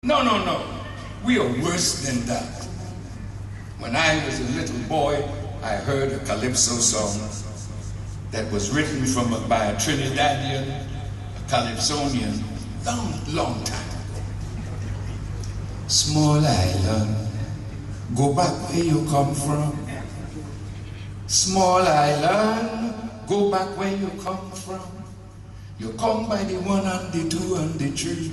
No, no, no. We are worse than that. When I was a little boy, I heard a calypso song that was written by a Trinidadian, a Calypsonian, long time ago. Small island, go back where you come from. Small island, go back where you come from. You come by the one and the two and the three.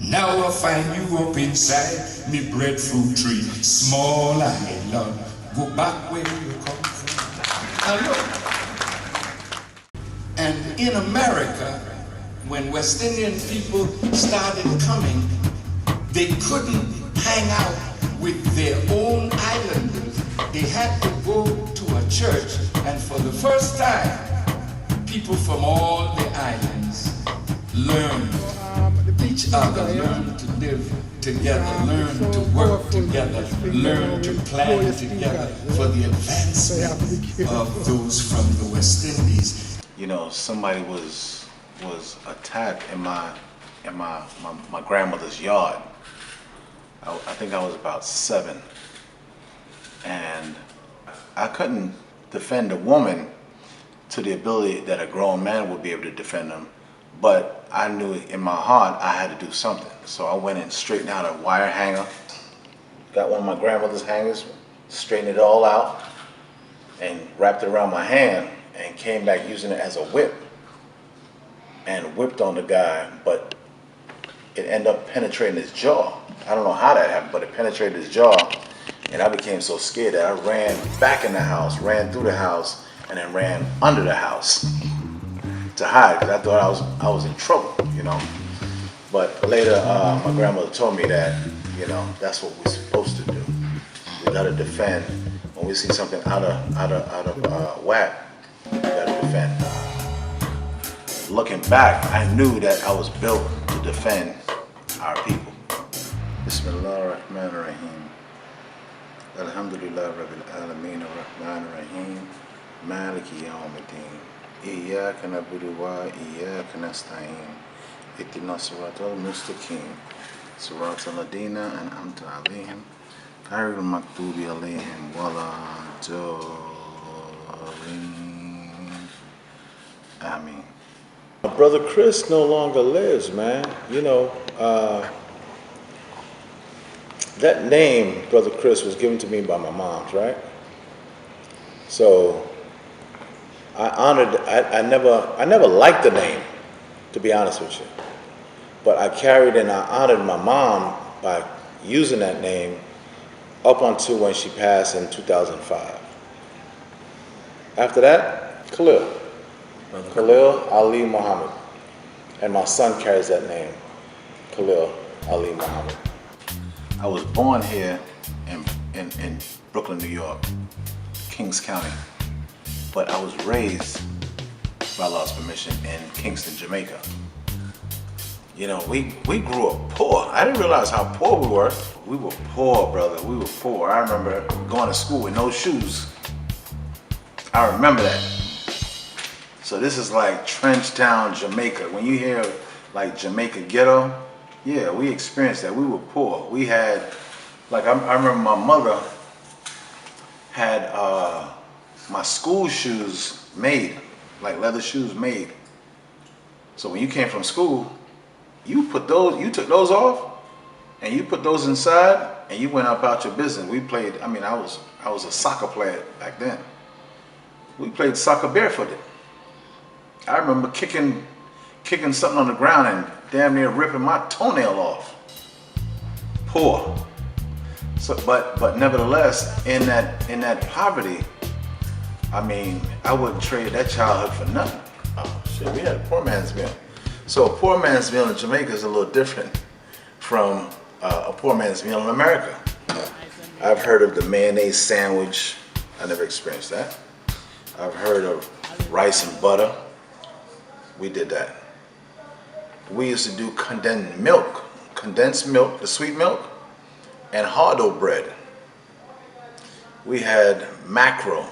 Now I find you up inside me breadfruit tree. Small island, go back where you come from. Now look, and in America, when West Indian people started coming, they couldn't hang out with their own islanders. They had to go to a church, and for the first time, people from all the islands learned each other, learn to live together, learn to work together, learn to plan together for the advancement of those from the West Indies. You know, somebody was attacked in my grandmother's yard. I think I was about 7, and I couldn't defend a woman to the ability that a grown man would be able to defend them. But I knew in my heart I had to do something. So I went and straightened out a wire hanger, got one of my grandmother's hangers, straightened it all out, and wrapped it around my hand, and came back using it as a whip, and whipped on the guy, but it ended up penetrating his jaw. I don't know how that happened, but it penetrated his jaw, and I became so scared that I ran back in the house, ran through the house, and then ran under the house to hide, because I thought I was in trouble, you know. But later, my grandmother told me that, you know, that's what we're supposed to do. We gotta defend. When we see something out of whack, we gotta defend. Looking back, I knew that I was built to defend our people. Bismillah ar-Rahman ar-Rahim. Alhamdulillah Rabbil Alameen ar-Rahman ar-Rahim. Maliki yawmiddin. Iyyaka na'budu wa iyyaka nasta'in. Ihdinas siratal mustaqim. Siratal ladina an'amta 'alayhim. Ghayril maghdubi 'alayhim wala dallin. Ameen. Brother Chris no longer lives, man. You know, that name, Brother Chris, was given to me by my mom's, right? So I never liked the name, to be honest with you. But I carried and I honored my mom by using that name up until when she passed in 2005. After that, Khalil. Khalil Ali Muhammad. And my son carries that name, Khalil Ali Muhammad. I was born here in Brooklyn, New York, Kings County. But I was raised, by Allah's permission, in Kingston, Jamaica. You know, we grew up poor. I didn't realize how poor we were. We were poor, brother. We were poor. I remember going to school with no shoes. I remember that. So this is like Trenchtown, Jamaica. When you hear like Jamaica ghetto, yeah, we experienced that. We were poor. We had, like, I remember my mother had my school shoes made, like leather shoes made. So when you came from school, you took those off, and you put those inside, and you went about your business. We played. I mean, I was a soccer player back then. We played soccer barefooted. I remember kicking something on the ground and damn near ripping my toenail off. Poor. So, but nevertheless, in that poverty, I mean, I wouldn't trade that childhood for nothing. Oh shit, we had a poor man's meal. So a poor man's meal in Jamaica is a little different from a poor man's meal in America. I've heard of the mayonnaise sandwich. I never experienced that. I've heard of rice and butter. We did that. We used to do condensed milk, the sweet milk, and hard-dough bread. We had mackerel,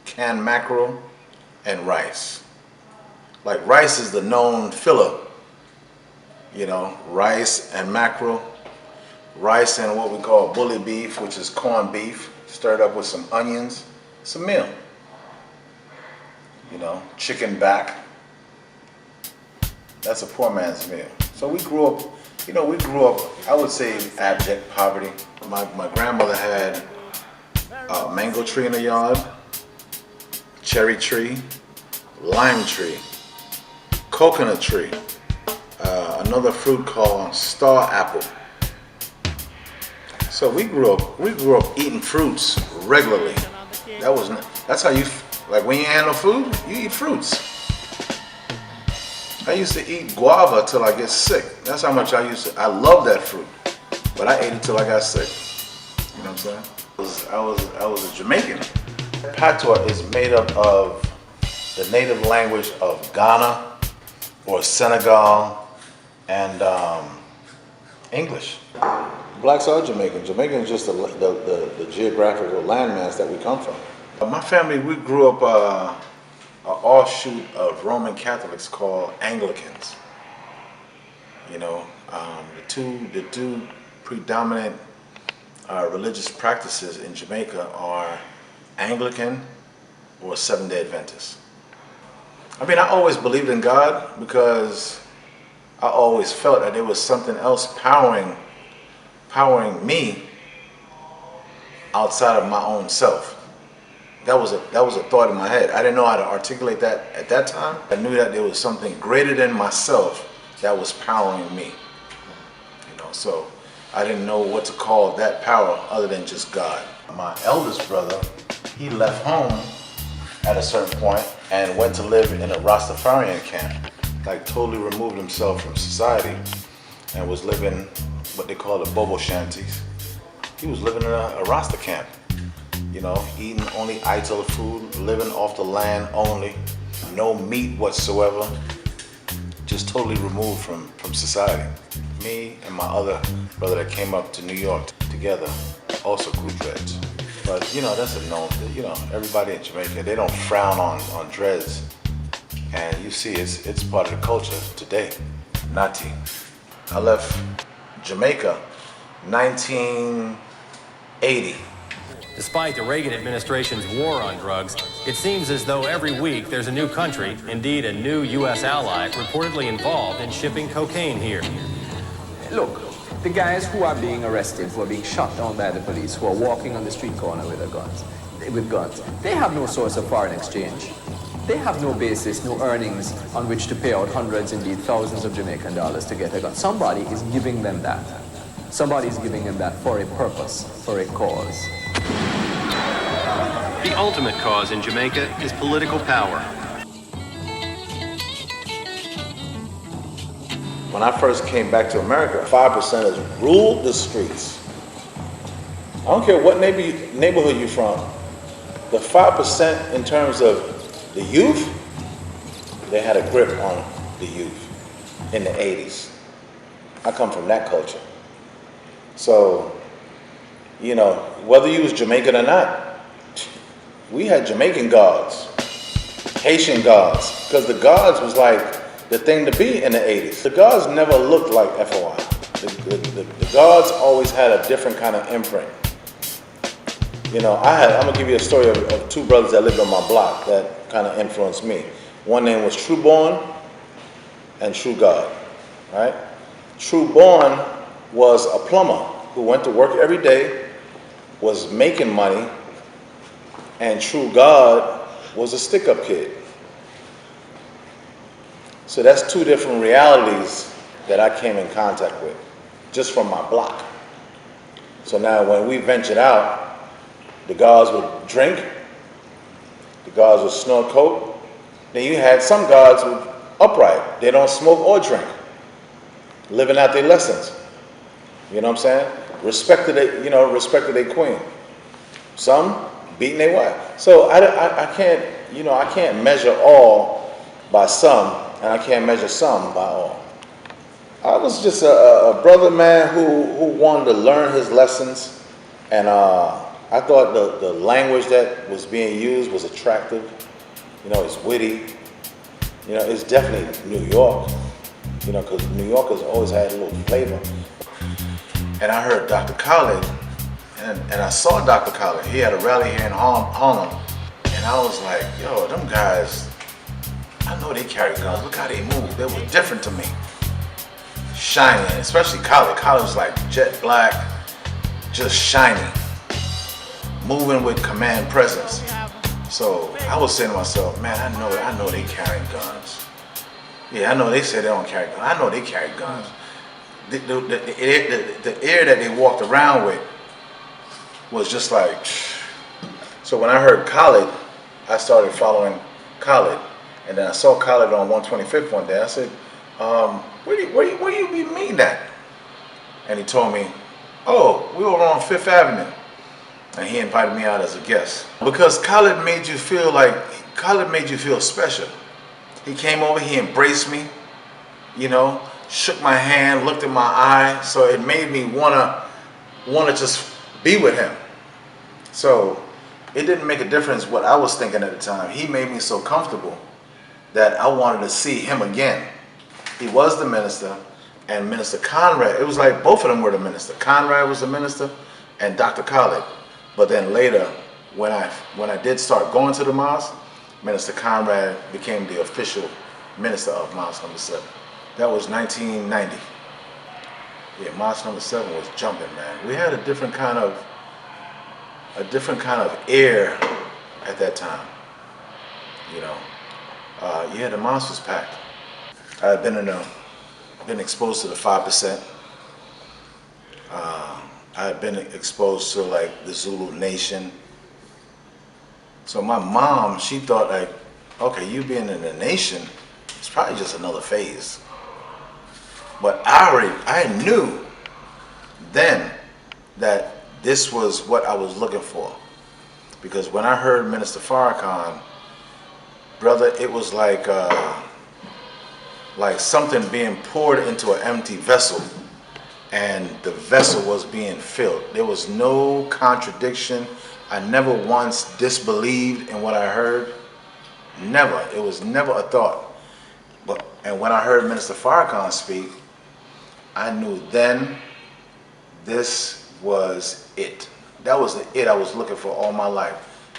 canned mackerel, and rice. Like, rice is the known filler, you know, rice and mackerel. rice and what we call bully beef, which is corned beef, stirred up with some onions. It's a meal. You know, chicken back. That's a poor man's meal. So we grew up, I would say, abject poverty. My grandmother had a mango tree in the yard, cherry tree, lime tree, coconut tree, another fruit called star apple. So we grew up eating fruits regularly. That's how you, like when you ain't no food, you eat fruits. I used to eat guava till I get sick. That's how much I love that fruit. But I ate it till I got sick. You know what I'm saying? I was a Jamaican. Patois is made up of the native language of Ghana or Senegal and English. Blacks are Jamaican. Jamaican is just the geographical landmass that we come from. My family, we grew up an offshoot of Roman Catholics called Anglicans. You know, the two predominant religious practices in Jamaica are Anglican or Seventh-day Adventists. I mean, I always believed in God because I always felt that there was something else powering me outside of my own self. That was a thought in my head. I didn't know how to articulate that at that time. I knew that there was something greater than myself that was powering me. You know, so I didn't know what to call that power other than just God. My eldest brother, he left home at a certain point and went to live in a Rastafarian camp, like totally removed himself from society and was living what they call the Bobo shanties. He was living in a Rasta camp, you know, eating only Ital food, living off the land only, no meat whatsoever, just totally removed from society. Me and my other brother that came up to New York together also grew dreads. But you know, that's a known, you know, everybody in Jamaica, they don't frown on dreads. And you see, it's part of the culture today. Nati. I left Jamaica 1980. Despite the Reagan administration's war on drugs, it seems as though every week there's a new country, indeed a new U.S. ally, reportedly involved in shipping cocaine here. Look, the guys who are being arrested, who are being shot down by the police, who are walking on the street corner with guns, they have no source of foreign exchange. They have no basis, no earnings on which to pay out hundreds, indeed thousands of Jamaican dollars to get a gun. Somebody is giving them that. Somebody is giving them that for a purpose, for a cause. The ultimate cause in Jamaica is political power. When I first came back to America, 5%ers ruled the streets. I don't care what neighborhood you're from. The 5% in terms of the youth, they had a grip on the youth in the 80s. I come from that culture. So, you know, whether you was Jamaican or not, we had Jamaican guards, Haitian guards, because the guards was like the thing to be in the 80s. The guards never looked like FOI. The guards always had a different kind of imprint. You know, I'm gonna give you a story of two brothers that lived on my block that kind of influenced me. One name was Trueborn and True God, right? Trueborn was a plumber who went to work every day, was making money, and True God was a stick-up kid. So that's two different realities that I came in contact with, just from my block. So now when we ventured out, the guards would drink, the guards would snort coke. Then you had some guards who were upright. They don't smoke or drink, living out their lessons. You know what I'm saying? Respected their queen. Some beating their wife. So I can't measure all by some, and I can't measure some by all. I was just a brother, man, who wanted to learn his lessons, and I thought the language that was being used was attractive. You know, it's witty. You know, it's definitely New York. You know, because New Yorkers always had a little flavor. and I heard Dr. Khaled, and I saw Dr. Khaled. He had a rally here in Harlem, and I was like, yo, them guys, I know they carry guns. Look how they move. They were different to me. Shiny, especially Khaled. Khaled was like jet black, just shiny, moving with command presence. So I was saying to myself, man, I know they carrying guns. Yeah, I know they say they don't carry guns. I know they carry guns. The air that they walked around with was just like. So when I heard Khaled, I started following Khaled, and then I saw Khaled on 125th one day. I said, where you be meeting at? And he told me, oh, we were on 5th Avenue. And he invited me out as a guest. Because Khaled made you feel special. He came over, he embraced me, you know, shook my hand, looked in my eye. So it made me wanna just be with him. So it didn't make a difference what I was thinking at the time. He made me so comfortable that I wanted to see him again. He was the minister, and Minister Conrad, it was like both of them were the minister. Conrad was the minister and Dr. Khaled. But then later, when I did start going to the mosque, Minister Conrad became the official minister of Mosque Number 7. That was 1990. Yeah, Mosque Number 7 was jumping, man. We had a different kind of air at that time. You know, yeah, the mosque was packed. I had been exposed to the 5%. I had been exposed to like the Zulu Nation. So my mom, she thought like, okay, you being in the nation, it's probably just another phase. But I knew then that this was what I was looking for. Because when I heard Minister Farrakhan, brother, it was like something being poured into an empty vessel, and the vessel was being filled. There was no contradiction. I never once disbelieved in what I heard. Never. It was never a thought. And when I heard Minister Farrakhan speak, I knew then this was it. That was the it I was looking for all my life,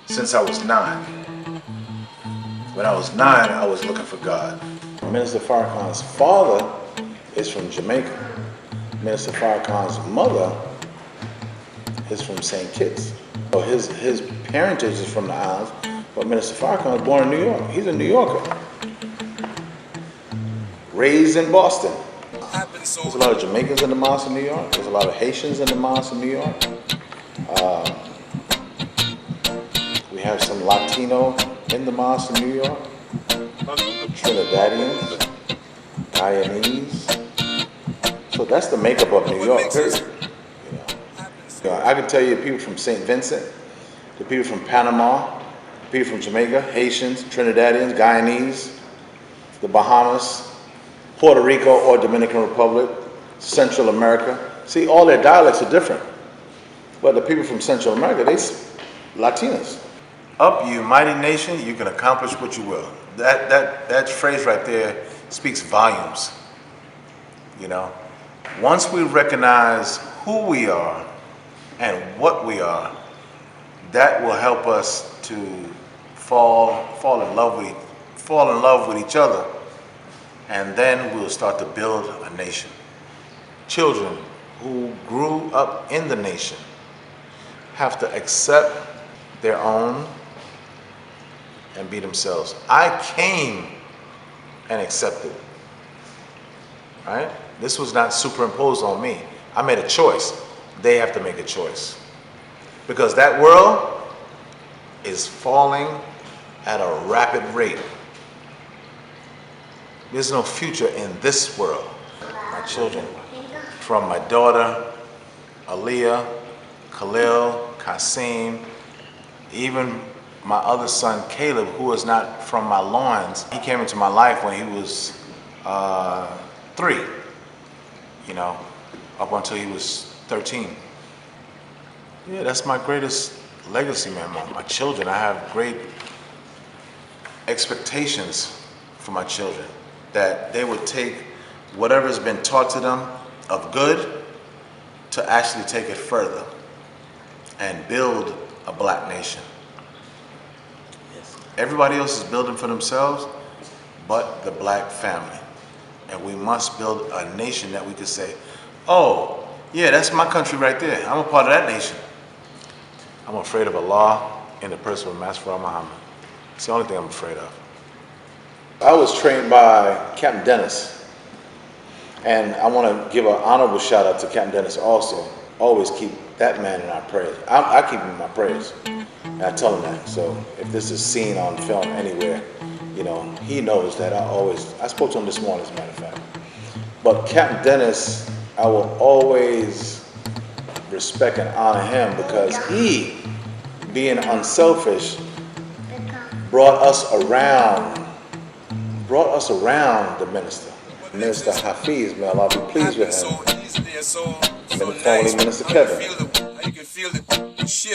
since I was 9. When I was 9, I was looking for God. Minister Farrakhan's father is from Jamaica. Minister Farrakhan's mother is from St. Kitts. So his parentage is from the islands, but Minister Farrakhan was born in New York. He's a New Yorker. Raised in Boston. There's a lot of Jamaicans in the mosque in New York. There's a lot of Haitians in the mosque in New York. We have some Latino in the mosque in New York. Trinidadians, Guyanese. So that's the makeup of New York, period. You know, I can tell you people from St. Vincent, the people from Panama, the people from Jamaica, Haitians, Trinidadians, Guyanese, the Bahamas, Puerto Rico or Dominican Republic, Central America. See, all their dialects are different. But the people from Central America, they Latinos. Up, you mighty nation, you can accomplish what you will. That phrase right there speaks volumes. You know, once we recognize who we are and what we are, that will help us to fall in love with each other, and then we'll start to build a nation. Children who grew up in the nation have to accept their own and be themselves. I came and accepted, right? This was not superimposed on me. I made a choice. They have to make a choice. Because that world is falling at a rapid rate. There's no future in this world. My children, from my daughter, Aaliyah, Khalil, Kasim, even my other son, Caleb, who is not from my loins, he came into my life when he was 3, you know, up until he was 13. Yeah, that's my greatest legacy, man. My children, I have great expectations for my children, that they would take whatever's been taught to them of good to actually take it further and build a black nation. Everybody else is building for themselves, but the black family. And we must build a nation that we could say, oh, yeah, that's my country right there. I'm a part of that nation. I'm afraid of Allah in the person of Master Muhammad. It's the only thing I'm afraid of. I was trained by Captain Dennis. And I want to give an honorable shout out to Captain Dennis also. Always keep that man in our prayers. I keep him in my prayers. And I tell him that. So if this is seen on film anywhere, you know, he knows that I spoke to him this morning, as a matter of fact. But Captain Dennis, I will always respect and honor him because he, being unselfish, brought us around the minister. Minister Hafiz, may Allah be pleased with him. And then formerly Minister Kevin.